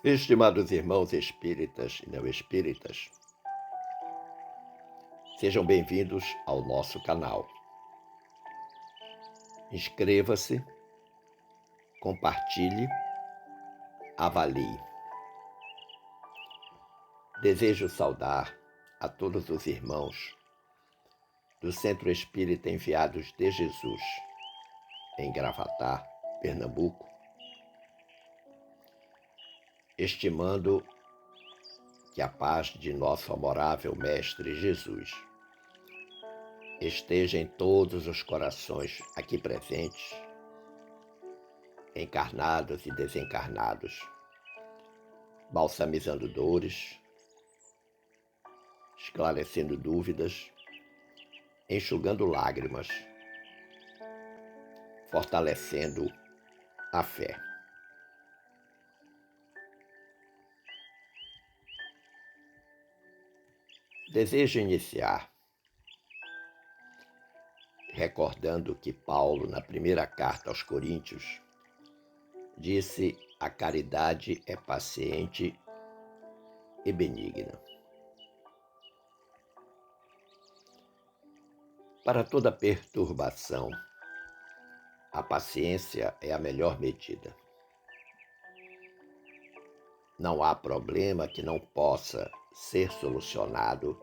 Estimados irmãos espíritas e não espíritas, sejam bem-vindos ao nosso canal. Inscreva-se, compartilhe, avalie. Desejo saudar a todos os irmãos do Centro Espírita Enviados de Jesus, em Gravatá, Pernambuco, estimando que a paz de nosso amorável Mestre Jesus esteja em todos os corações aqui presentes, encarnados e desencarnados, balsamizando dores, esclarecendo dúvidas, enxugando lágrimas, fortalecendo a fé. Desejo iniciar recordando que Paulo, na primeira carta aos Coríntios, disse: a caridade é paciente e benigna. Para toda perturbação, a paciência é a melhor medida. Não há problema que não possa ser solucionado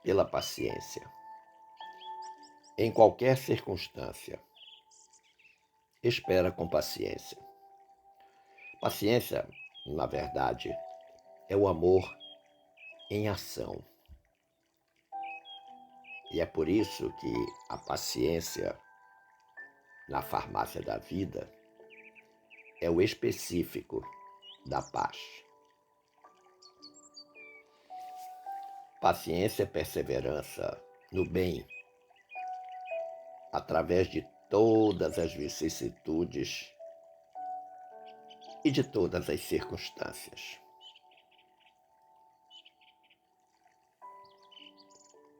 pela paciência. Em qualquer circunstância, espera com paciência. Paciência, na verdade, é o amor em ação. E é por isso que a paciência na farmácia da vida é o específico da paz. Paciência é perseverança no bem, através de todas as vicissitudes e de todas as circunstâncias.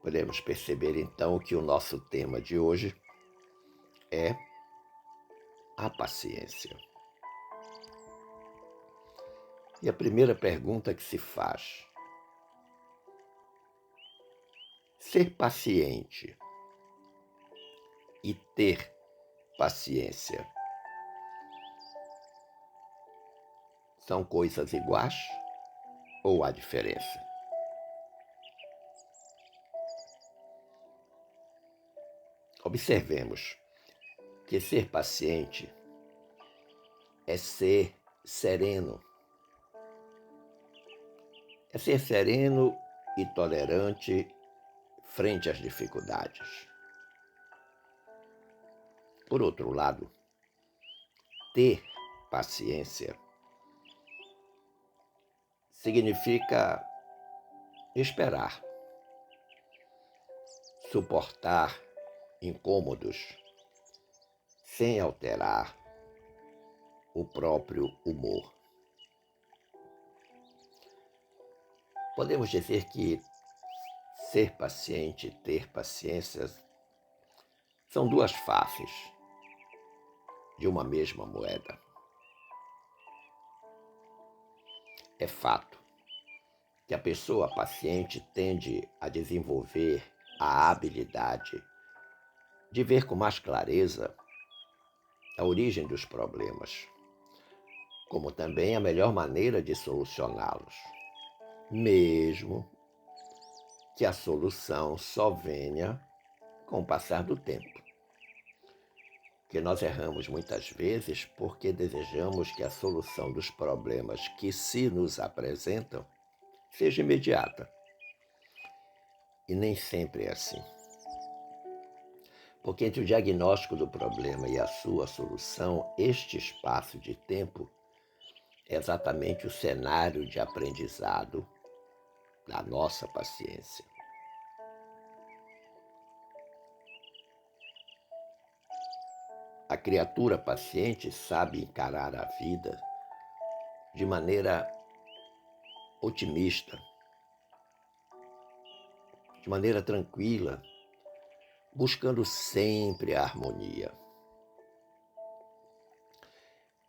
Podemos perceber então que o nosso tema de hoje é a paciência. E a primeira pergunta que se faz: ser paciente e ter paciência são coisas iguais ou há diferença? Observemos que ser paciente é ser sereno. É ser sereno e tolerante frente às dificuldades. Por outro lado, ter paciência significa esperar, suportar incômodos sem alterar o próprio humor. Podemos dizer que ser paciente e ter paciência são duas faces de uma mesma moeda. É fato que a pessoa paciente tende a desenvolver a habilidade de ver com mais clareza a origem dos problemas, como também a melhor maneira de solucioná-los, mesmo que a solução só venha com o passar do tempo. Que nós erramos muitas vezes porque desejamos que a solução dos problemas que se nos apresentam seja imediata. E nem sempre é assim. Porque entre o diagnóstico do problema e a sua solução, este espaço de tempo é exatamente o cenário de aprendizado da nossa paciência. A criatura paciente sabe encarar a vida de maneira otimista, de maneira tranquila, buscando sempre a harmonia.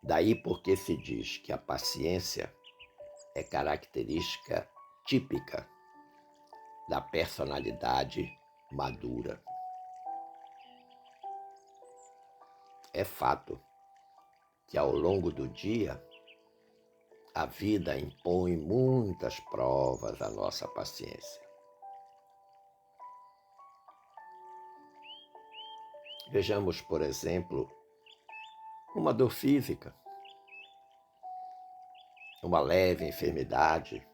Daí porque se diz que a paciência é característica típica da personalidade madura. É fato que ao longo do dia a vida impõe muitas provas à nossa paciência. Vejamos, por exemplo, uma dor física, uma leve enfermidade,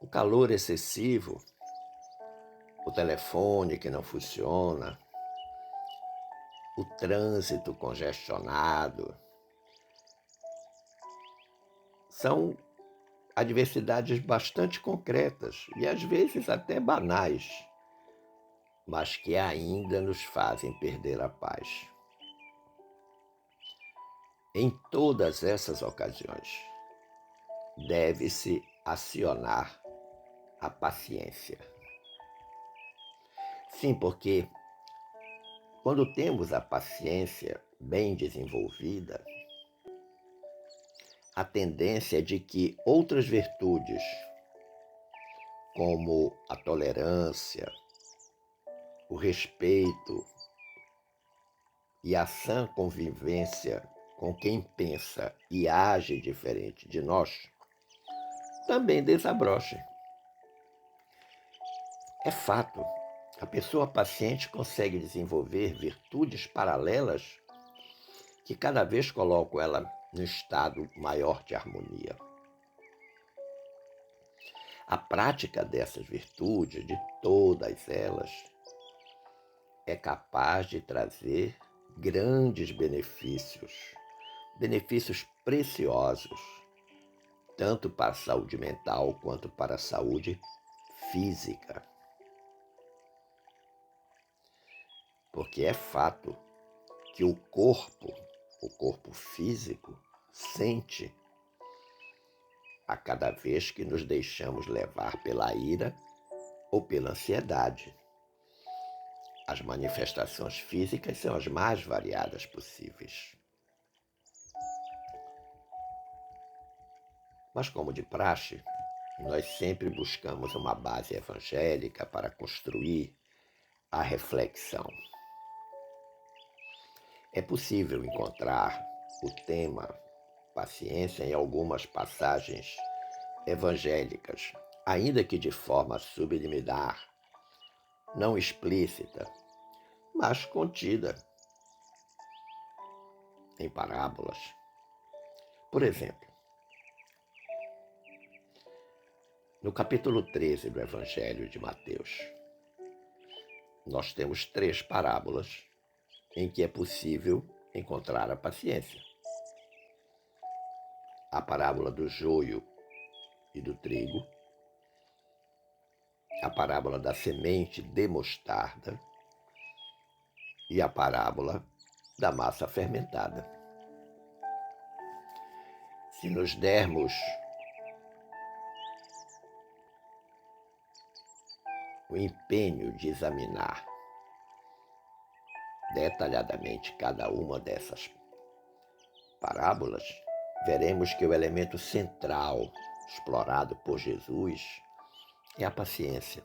o calor excessivo, o telefone que não funciona, o trânsito congestionado. São adversidades bastante concretas e às vezes até banais, mas que ainda nos fazem perder a paz. Em todas essas ocasiões, deve-se acionar a paciência. Sim, porque quando temos a paciência bem desenvolvida, a tendência é de que outras virtudes, como a tolerância, o respeito e a sã convivência com quem pensa e age diferente de nós, também desabrochem. É fato, a pessoa paciente consegue desenvolver virtudes paralelas que cada vez colocam ela no estado maior de harmonia. A prática dessas virtudes, de todas elas, é capaz de trazer grandes benefícios, benefícios preciosos, tanto para a saúde mental quanto para a saúde física. Porque é fato que o corpo físico, sente a cada vez que nos deixamos levar pela ira ou pela ansiedade. As manifestações físicas são as mais variadas possíveis. Mas, como de praxe, nós sempre buscamos uma base evangélica para construir a reflexão. É possível encontrar o tema paciência em algumas passagens evangélicas, ainda que de forma subliminar, não explícita, mas contida em parábolas. Por exemplo, no capítulo 13 do Evangelho de Mateus, nós temos 3 parábolas em que é possível encontrar a paciência. A parábola do joio e do trigo, a parábola da semente de mostarda e a parábola da massa fermentada. Se nos dermos o empenho de examinar detalhadamente cada uma dessas parábolas, veremos que o elemento central explorado por Jesus é a paciência.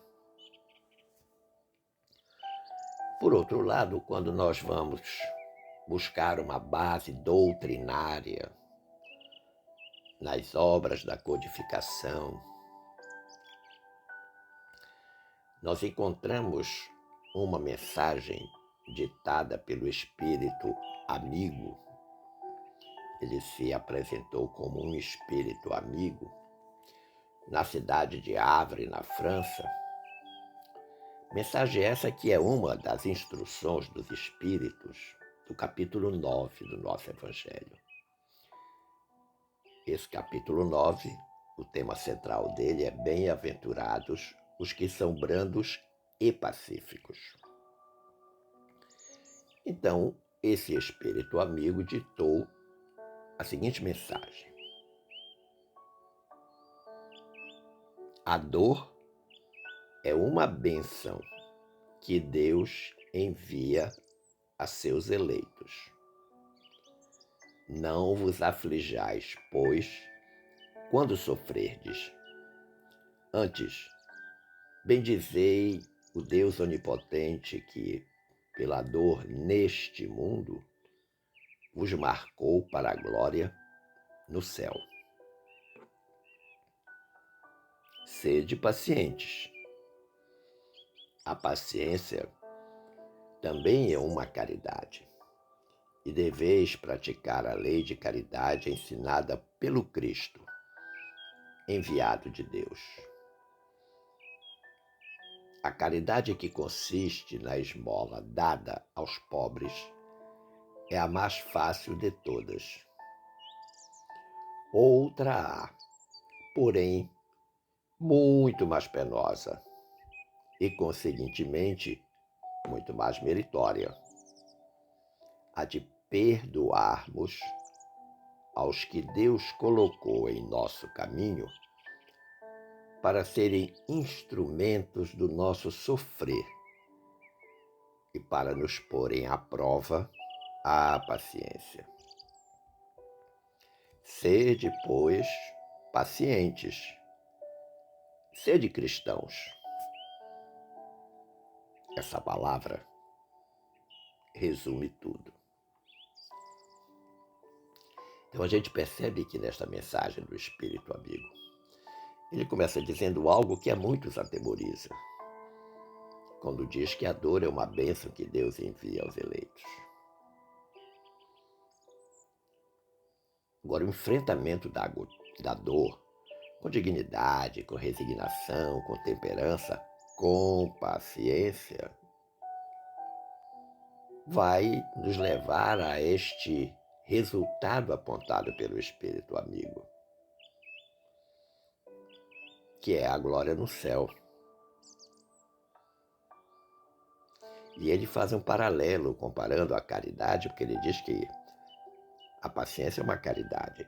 Por outro lado, quando nós vamos buscar uma base doutrinária nas obras da codificação, nós encontramos uma mensagem ditada pelo Espírito amigo. Ele se apresentou como um espírito amigo na cidade de Havre, na França. Mensagem essa que é uma das instruções dos Espíritos do capítulo 9 do nosso Evangelho. Esse capítulo 9, o tema central dele é Bem-aventurados os que são brandos e pacíficos. Então, esse Espírito amigo ditou a seguinte mensagem: a dor é uma bênção que Deus envia a seus eleitos. Não vos aflijais, pois, quando sofrerdes. Antes, bendizei o Deus onipotente que, pela dor neste mundo, vos marcou para a glória no céu. Sede pacientes. A paciência também é uma caridade, e deveis praticar a lei de caridade ensinada pelo Cristo, enviado de Deus. A caridade que consiste na esmola dada aos pobres é a mais fácil de todas. Outra há, porém, muito mais penosa e, conseguintemente, muito mais meritória, a de perdoarmos aos que Deus colocou em nosso caminho para serem instrumentos do nosso sofrer e para nos porem à prova a paciência. Sede, pois, pacientes. Sede cristãos. Essa palavra resume tudo. Então a gente percebe que nesta mensagem do Espírito Amigo, ele começa dizendo algo que a muitos atemoriza, quando diz que a dor é uma bênção que Deus envia aos eleitos. Agora, o enfrentamento da dor com dignidade, com resignação, com temperança, com paciência, vai nos levar a este resultado apontado pelo Espírito Amigo, que é a glória no céu. E ele faz um paralelo comparando a caridade, porque ele diz que a paciência é uma caridade.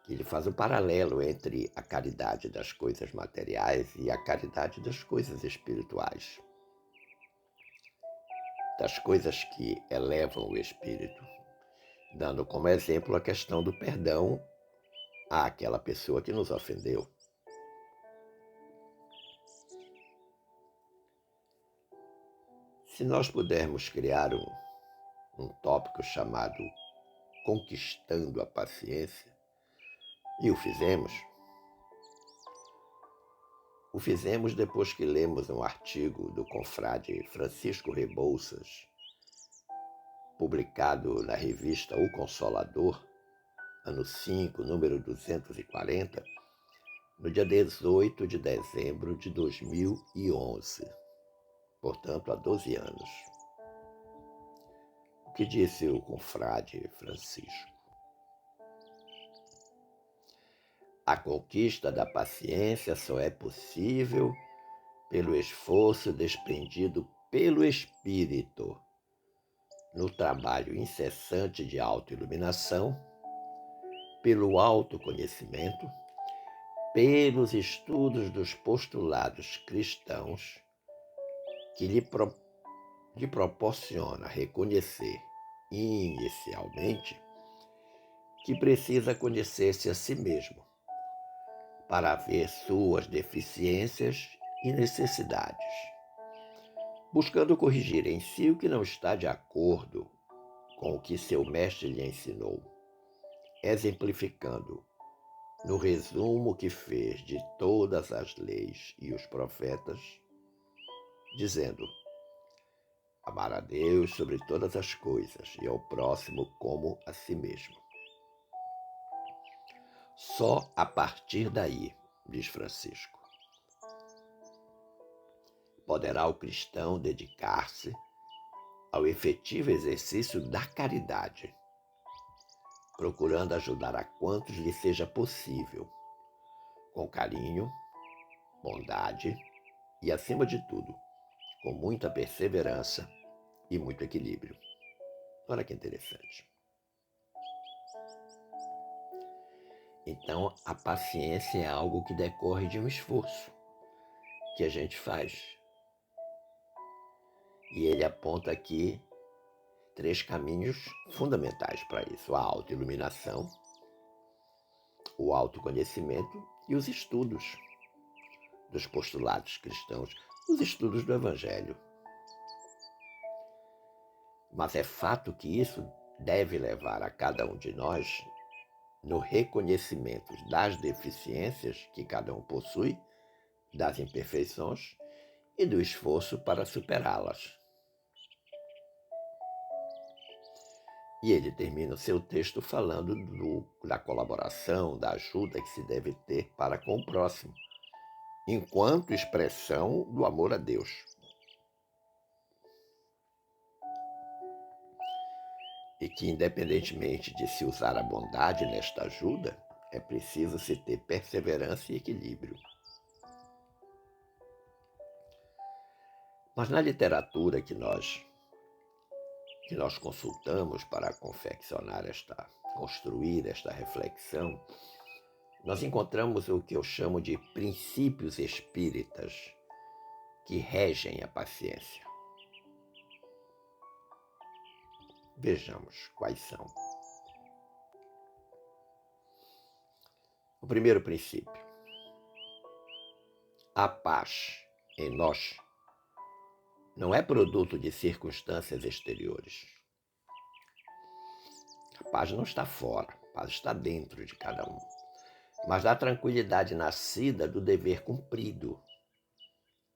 Ele faz um paralelo entre a caridade das coisas materiais e a caridade das coisas espirituais, das coisas que elevam o espírito, dando como exemplo a questão do perdão àquela pessoa que nos ofendeu. Se nós pudermos criar um tópico chamado Conquistando a Paciência, e o fizemos depois que lemos um artigo do confrade Francisco Rebouças, publicado na revista O Consolador, ano 5, número 240, no dia 18 de dezembro de 2011, portanto há 12 anos. O que disse o confrade Francisco? A conquista da paciência só é possível pelo esforço despendido pelo espírito no trabalho incessante de autoiluminação, pelo autoconhecimento, pelos estudos dos postulados cristãos que lhe proporciona reconhecer inicialmente que precisa conhecer-se a si mesmo para ver suas deficiências e necessidades, buscando corrigir em si o que não está de acordo com o que seu mestre lhe ensinou, exemplificando no resumo que fez de todas as leis e os profetas, dizendo: amar a Deus sobre todas as coisas e ao próximo como a si mesmo. Só a partir daí, diz Francisco, poderá o cristão dedicar-se ao efetivo exercício da caridade, procurando ajudar a quantos lhe seja possível, com carinho, bondade e, acima de tudo, com muita perseverança e muito equilíbrio. Olha que interessante. Então, a paciência é algo que decorre de um esforço que a gente faz. E ele aponta aqui três caminhos fundamentais para isso: a autoiluminação, o autoconhecimento e os estudos dos postulados cristãos, os estudos do Evangelho. Mas é fato que isso deve levar a cada um de nós no reconhecimento das deficiências que cada um possui, das imperfeições e do esforço para superá-las. E ele termina o seu texto falando da colaboração, da ajuda que se deve ter para com o próximo, enquanto expressão do amor a Deus. E que, independentemente de se usar a bondade nesta ajuda, é preciso se ter perseverança e equilíbrio. Mas na literatura que nós consultamos para construir esta reflexão, nós encontramos o que eu chamo de princípios espíritas que regem a paciência. Vejamos quais são. O primeiro princípio: a paz em nós não é produto de circunstâncias exteriores. A paz não está fora, a paz está dentro de cada um, mas da tranquilidade nascida do dever cumprido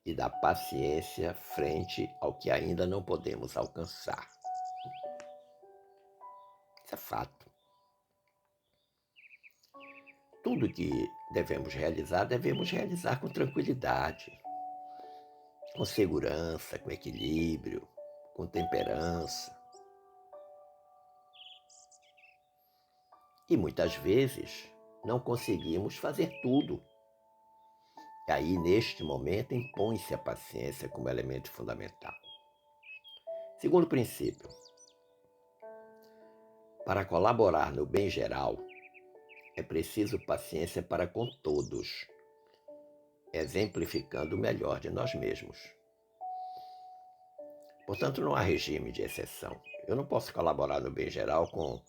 e da paciência frente ao que ainda não podemos alcançar. Isso é fato. Tudo que devemos realizar com tranquilidade, com segurança, com equilíbrio, com temperança. E muitas vezes não conseguimos fazer tudo. E aí, neste momento, impõe-se a paciência como elemento fundamental. Segundo princípio: para colaborar no bem geral, é preciso paciência para com todos, exemplificando o melhor de nós mesmos. Portanto, não há regime de exceção. Eu não posso colaborar no bem geral com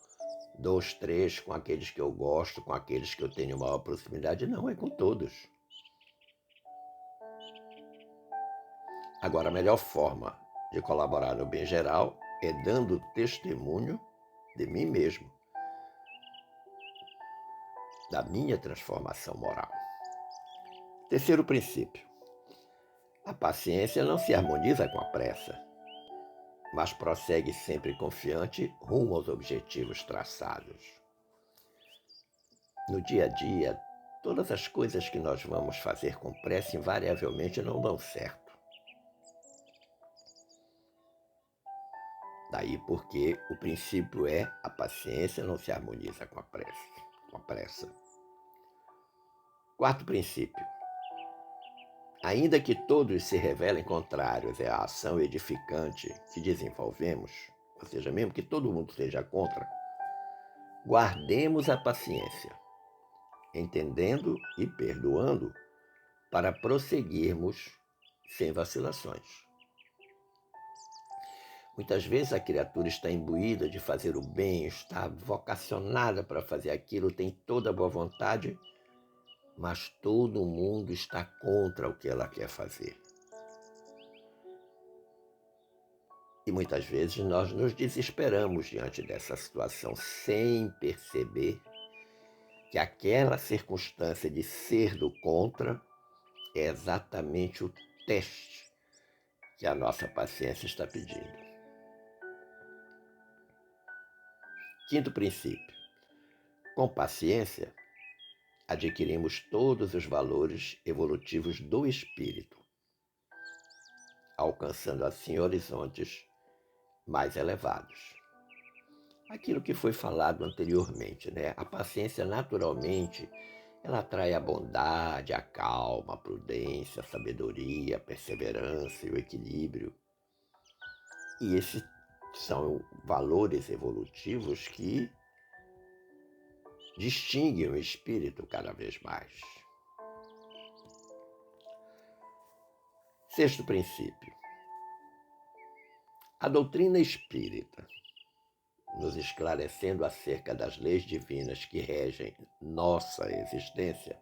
2, 3, com aqueles que eu gosto, com aqueles que eu tenho maior proximidade. Não, é com todos. Agora, a melhor forma de colaborar no bem geral é dando testemunho de mim mesmo, da minha transformação moral. Terceiro princípio: a paciência não se harmoniza com a pressa, mas prossegue sempre confiante rumo aos objetivos traçados. No dia a dia, todas as coisas que nós vamos fazer com pressa invariavelmente não dão certo. Daí porque o princípio é: a paciência não se harmoniza com a pressa. Quarto princípio: ainda que todos se revelem contrários à ação edificante que desenvolvemos, ou seja, mesmo que todo mundo seja contra, guardemos a paciência, entendendo e perdoando, para prosseguirmos sem vacilações. Muitas vezes a criatura está imbuída de fazer o bem, está vocacionada para fazer aquilo, tem toda a boa vontade, mas todo mundo está contra o que ela quer fazer. E muitas vezes nós nos desesperamos diante dessa situação, sem perceber que aquela circunstância de ser do contra é exatamente o teste que a nossa paciência está pedindo. Quinto princípio: com paciência, adquirimos todos os valores evolutivos do espírito, alcançando assim horizontes mais elevados. Aquilo que foi falado anteriormente, né? A paciência, naturalmente, ela atrai a bondade, a calma, a prudência, a sabedoria, a perseverança e o equilíbrio. E esses são valores evolutivos que distinguem o espírito cada vez mais. Sexto princípio: a doutrina espírita nos esclarecendo acerca das leis divinas que regem nossa existência,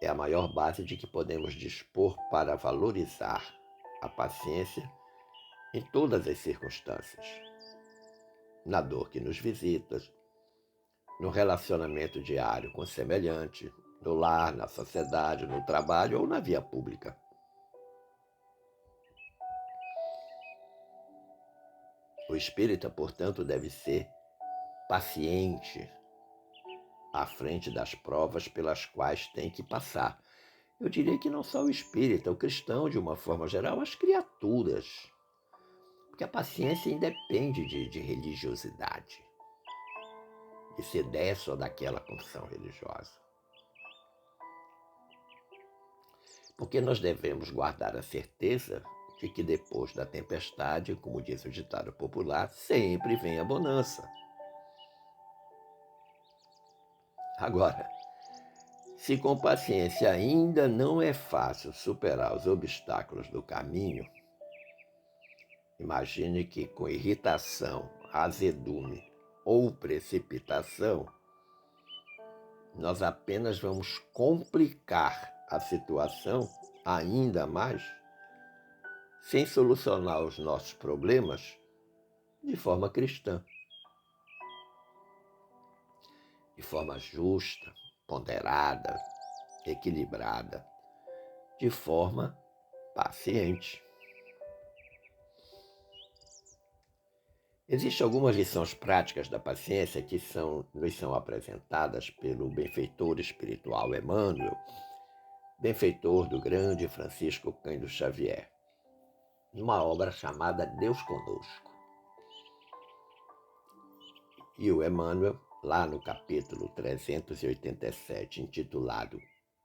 é a maior base de que podemos dispor para valorizar a paciência em todas as circunstâncias, na dor que nos visita, no relacionamento diário com o semelhante, no lar, na sociedade, no trabalho ou na via pública. O espírita, portanto, deve ser paciente à frente das provas pelas quais tem que passar. Eu diria que não só o espírita, o cristão, de uma forma geral, as criaturas. Porque a paciência independe de religiosidade, de ser dessa ou daquela confissão religiosa. Porque nós devemos guardar a certeza de que depois da tempestade, como diz o ditado popular, sempre vem a bonança. Agora, se com paciência ainda não é fácil superar os obstáculos do caminho, imagine que com irritação, azedume ou precipitação, nós apenas vamos complicar a situação ainda mais, sem solucionar os nossos problemas de forma cristã, de forma justa, ponderada, equilibrada, de forma paciente. Existem algumas lições práticas da paciência que nos são apresentadas pelo benfeitor espiritual Emmanuel, benfeitor do grande Francisco Cândido Xavier, numa obra chamada Deus Conosco. E o Emmanuel, lá no capítulo 387, intitulado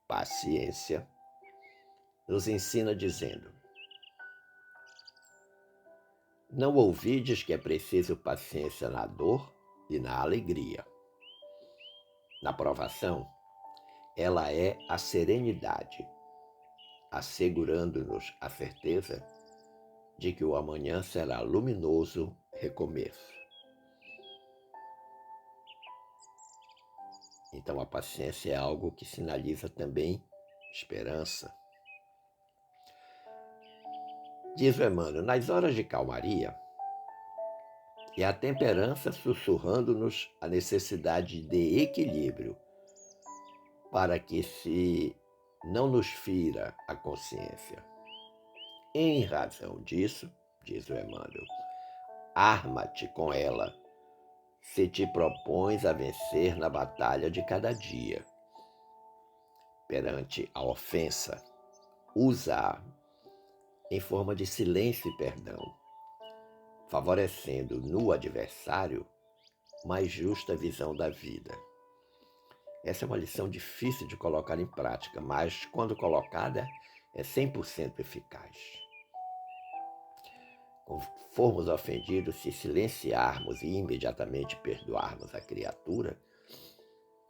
Paciência, nos ensina dizendo: não ouvides que é preciso paciência na dor e na alegria. Na provação, ela é a serenidade, assegurando-nos a certeza de que o amanhã será luminoso recomeço. Então a paciência é algo que sinaliza também esperança. Diz o Emmanuel, nas horas de calmaria, é a temperança sussurrando-nos a necessidade de equilíbrio para que se não nos fira a consciência. Em razão disso, diz o Emmanuel, arma-te com ela, se te propões a vencer na batalha de cada dia. Perante a ofensa, usa-a em forma de silêncio e perdão, favorecendo no adversário mais justa visão da vida. Essa é uma lição difícil de colocar em prática, mas quando colocada é 100% eficaz. Quando formos ofendidos, se silenciarmos e imediatamente perdoarmos a criatura,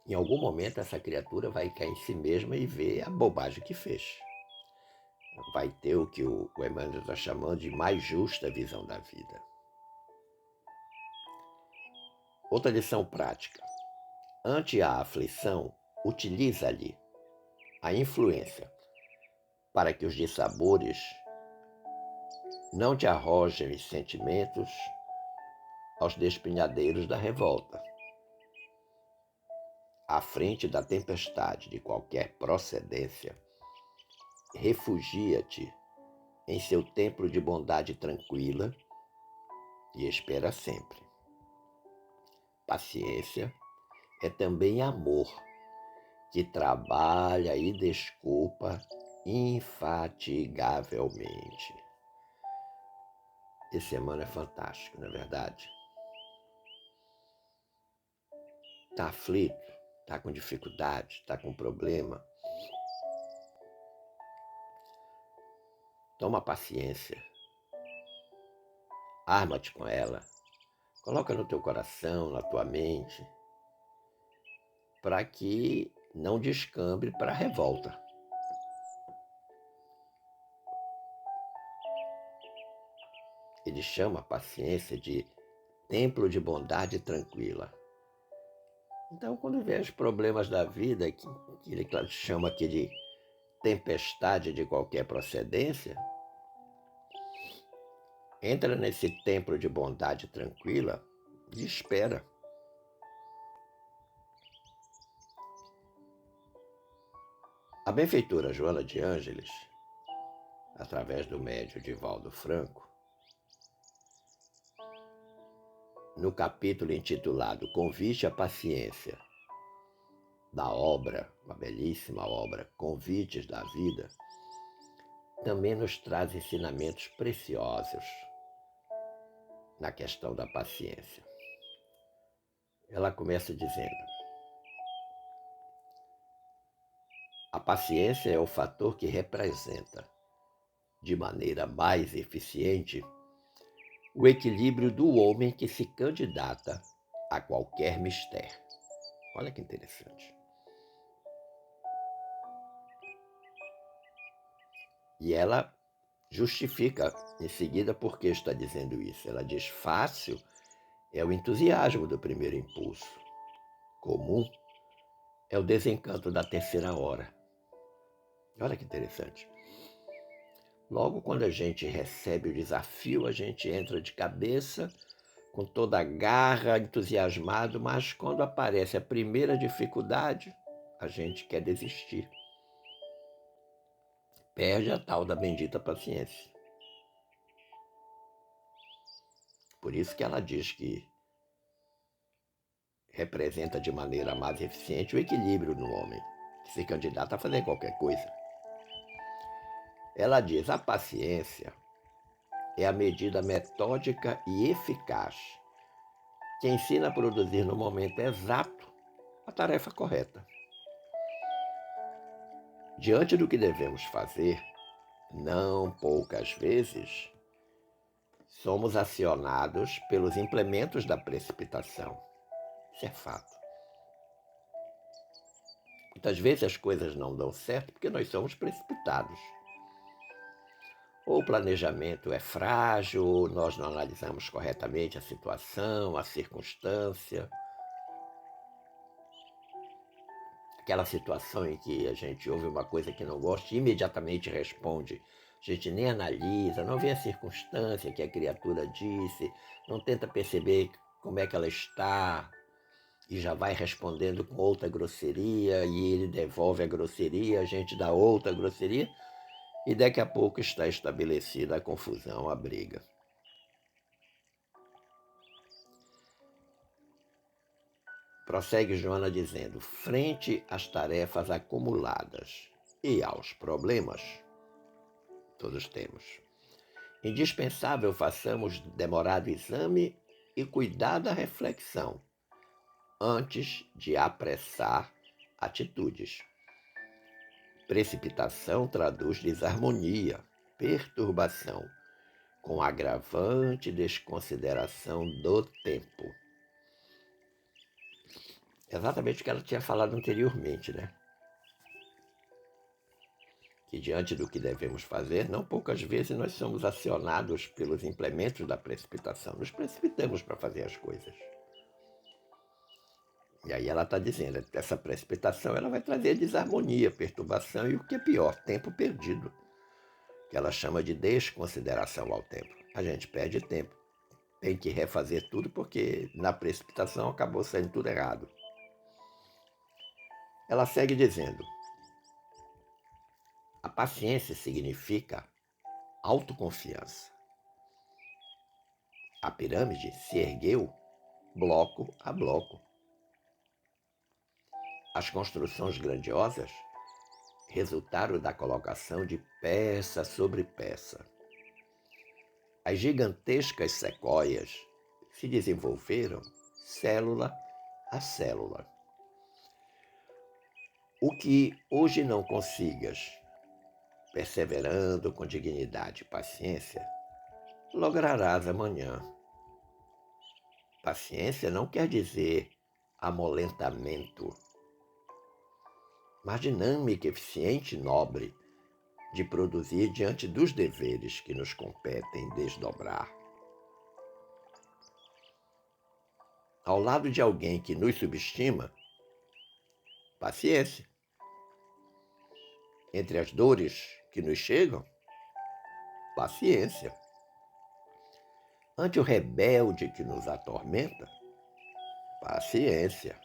em algum momento essa criatura vai cair em si mesma e ver a bobagem que fez. Vai ter o que o Emmanuel está chamando de mais justa visão da vida. Outra lição prática. Ante a aflição, utiliza-lhe a influência para que os dissabores não te arrojem os sentimentos aos despenhadeiros da revolta. À frente da tempestade de qualquer procedência, refugia-te em seu templo de bondade tranquila e espera sempre. Paciência é também amor, que trabalha e desculpa infatigavelmente. Esse Emmanuel é fantástico, não é verdade? Está aflito, está com dificuldade, está com problema. Toma paciência, arma-te com ela, coloca no teu coração, na tua mente, para que não descambre para a revolta. Ele chama a paciência de templo de bondade tranquila. Então, quando vem os problemas da vida, que ele chama aqui de tempestade de qualquer procedência, entra nesse templo de bondade tranquila e espera. A benfeitora Joana de Ângeles, através do médium Divaldo Franco, no capítulo intitulado Convite à Paciência, da obra, uma belíssima obra, Convites da Vida, também nos traz ensinamentos preciosos na questão da paciência. Ela começa dizendo: a paciência é o fator que representa, de maneira mais eficiente, o equilíbrio do homem que se candidata a qualquer mistério. Olha que interessante. E ela justifica em seguida por que está dizendo isso. Ela diz: fácil é o entusiasmo do primeiro impulso. Comum é o desencanto da terceira hora. Olha que interessante. Logo quando a gente recebe o desafio, a gente entra de cabeça, com toda a garra, entusiasmado, mas quando aparece a primeira dificuldade, a gente quer desistir. Perde a tal da bendita paciência. Por isso que ela diz que representa de maneira mais eficiente o equilíbrio no homem, que se candidata a fazer qualquer coisa. Ela diz: a paciência é a medida metódica e eficaz que ensina a produzir no momento exato a tarefa correta. Diante do que devemos fazer, não poucas vezes, somos acionados pelos implementos da precipitação. Isso é fato. Muitas vezes as coisas não dão certo porque nós somos precipitados. Ou o planejamento é frágil, ou nós não analisamos corretamente a situação, a circunstância. Aquela situação em que a gente ouve uma coisa que não gosta e imediatamente responde. A gente nem analisa, não vê a circunstância que a criatura disse, não tenta perceber como é que ela está e já vai respondendo com outra grosseria e ele devolve a grosseria, a gente dá outra grosseria e daqui a pouco está estabelecida a confusão, a briga. Prossegue Joana dizendo: frente às tarefas acumuladas e aos problemas, todos temos, indispensável façamos demorado exame e cuidada reflexão antes de apressar atitudes. Precipitação traduz desarmonia, perturbação, com agravante desconsideração do tempo. Exatamente o que ela tinha falado anteriormente, né? Que diante do que devemos fazer, não poucas vezes nós somos acionados pelos implementos da precipitação. Nos precipitamos para fazer as coisas. E aí ela está dizendo, essa precipitação ela vai trazer desarmonia, perturbação e o que é pior, tempo perdido, que ela chama de desconsideração ao tempo. A gente perde tempo, tem que refazer tudo porque na precipitação acabou saindo tudo errado. Ela segue dizendo: a paciência significa autoconfiança. A pirâmide se ergueu bloco a bloco. As construções grandiosas resultaram da colocação de peça sobre peça. As gigantescas sequoias se desenvolveram célula a célula. O que hoje não consigas, perseverando com dignidade e paciência, lograrás amanhã. Paciência não quer dizer amolentamento, mas dinâmica, eficiente e nobre de produzir diante dos deveres que nos competem desdobrar. ao lado de alguém que nos subestima, paciência. Entre as dores que nos chegam, paciência. Ante o rebelde que nos atormenta, paciência.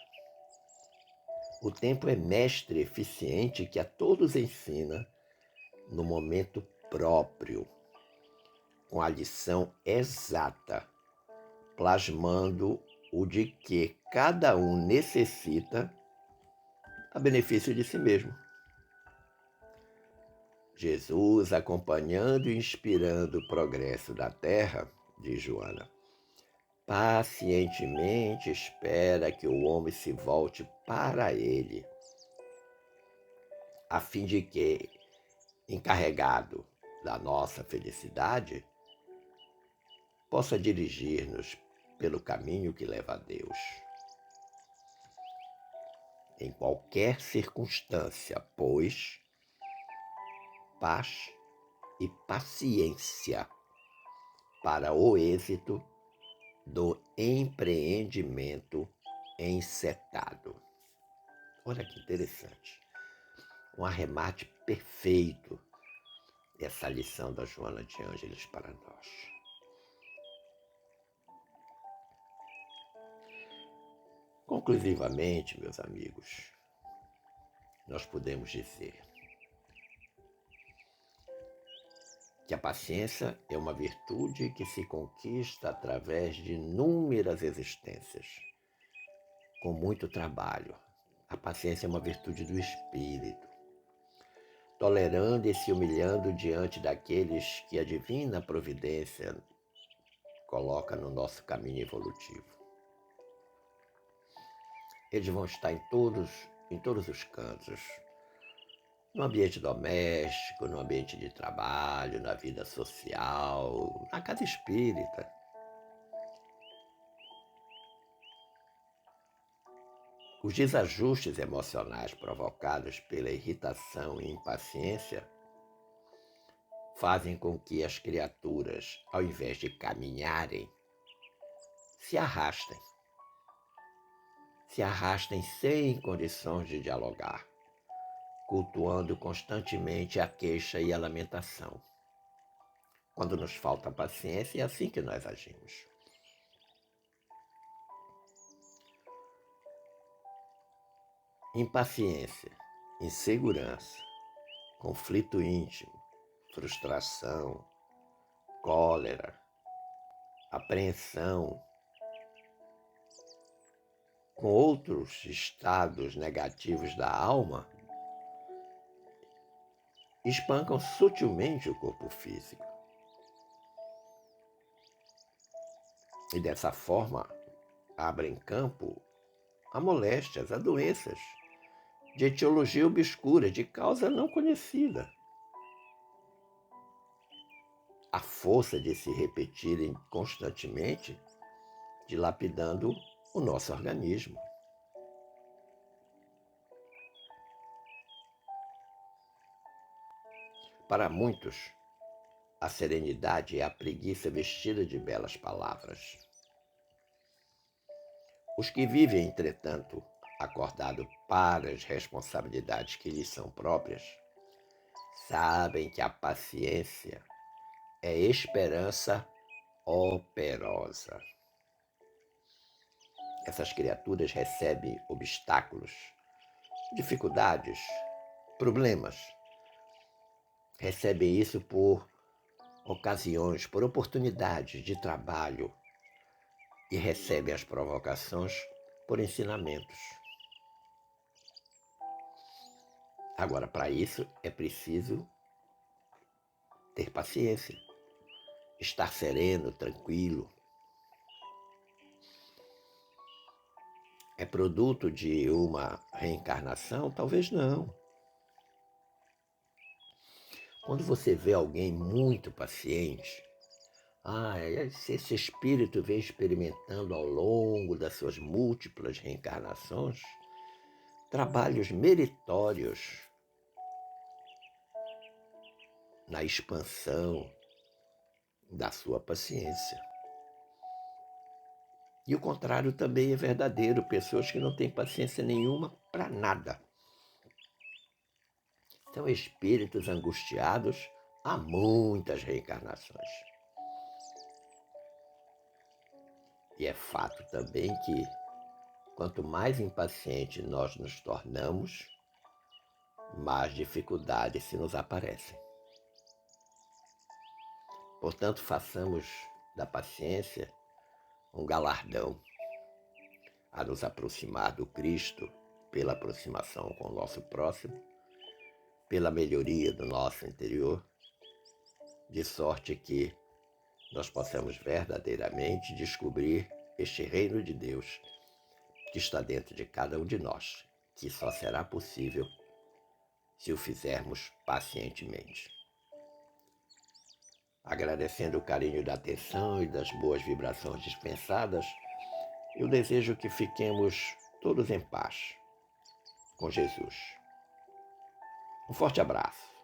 O tempo é mestre eficiente que a todos ensina no momento próprio, com a lição exata, plasmando o de que cada um necessita a benefício de si mesmo. Jesus, acompanhando e inspirando o progresso da terra, diz Joana, pacientemente espera que o homem se volte para ele, a fim de que, encarregado da nossa felicidade, possa dirigir-nos pelo caminho que leva a Deus. Em qualquer circunstância, pois, paz e paciência para o êxito do empreendimento encetado. Olha que interessante. Um arremate perfeito essa lição da Joana de Ângeles para nós. Conclusivamente, meus amigos, nós podemos dizer que a paciência é uma virtude que se conquista através de inúmeras existências, com muito trabalho. A paciência é uma virtude do espírito, tolerando e se humilhando diante daqueles que a divina providência coloca no nosso caminho evolutivo. Eles vão estar em todos os cantos, no ambiente doméstico, no ambiente de trabalho, na vida social, na casa espírita. Os desajustes emocionais provocados pela irritação e impaciência fazem com que as criaturas, ao invés de caminharem, se arrastem sem condições de dialogar, cultuando constantemente a queixa e a lamentação. Quando nos falta paciência, é assim que nós agimos. Impaciência, insegurança, conflito íntimo, frustração, cólera, apreensão, com outros estados negativos da alma, espancam sutilmente o corpo físico. E dessa forma, abrem campo a moléstias, a doenças, de etiologia obscura, de causa não conhecida. A força de se repetirem constantemente, dilapidando o nosso organismo. Para muitos, a serenidade é a preguiça vestida de belas palavras. Os que vivem, entretanto, acordado para as responsabilidades que lhes são próprias, sabem que a paciência é esperança operosa. Essas criaturas recebem obstáculos, dificuldades, problemas. Recebem isso por ocasiões, por oportunidades de trabalho e recebem as provocações por ensinamentos. Agora, para isso é preciso ter paciência, estar sereno, tranquilo. É produto de uma reencarnação? Talvez não. Quando você vê alguém muito paciente, esse espírito vem experimentando ao longo das suas múltiplas reencarnações trabalhos meritórios na expansão da sua paciência. E o contrário também é verdadeiro, pessoas que não têm paciência nenhuma para nada. São espíritos angustiados há muitas reencarnações. E é fato também que, quanto mais impaciente nós nos tornamos, mais dificuldades se nos aparecem. Portanto, façamos da paciência um galardão a nos aproximar do Cristo pela aproximação com o nosso próximo, pela melhoria do nosso interior, de sorte que nós possamos verdadeiramente descobrir este reino de Deus que está dentro de cada um de nós, que só será possível se o fizermos pacientemente. Agradecendo o carinho da atenção e das boas vibrações dispensadas, eu desejo que fiquemos todos em paz com Jesus. Um forte abraço.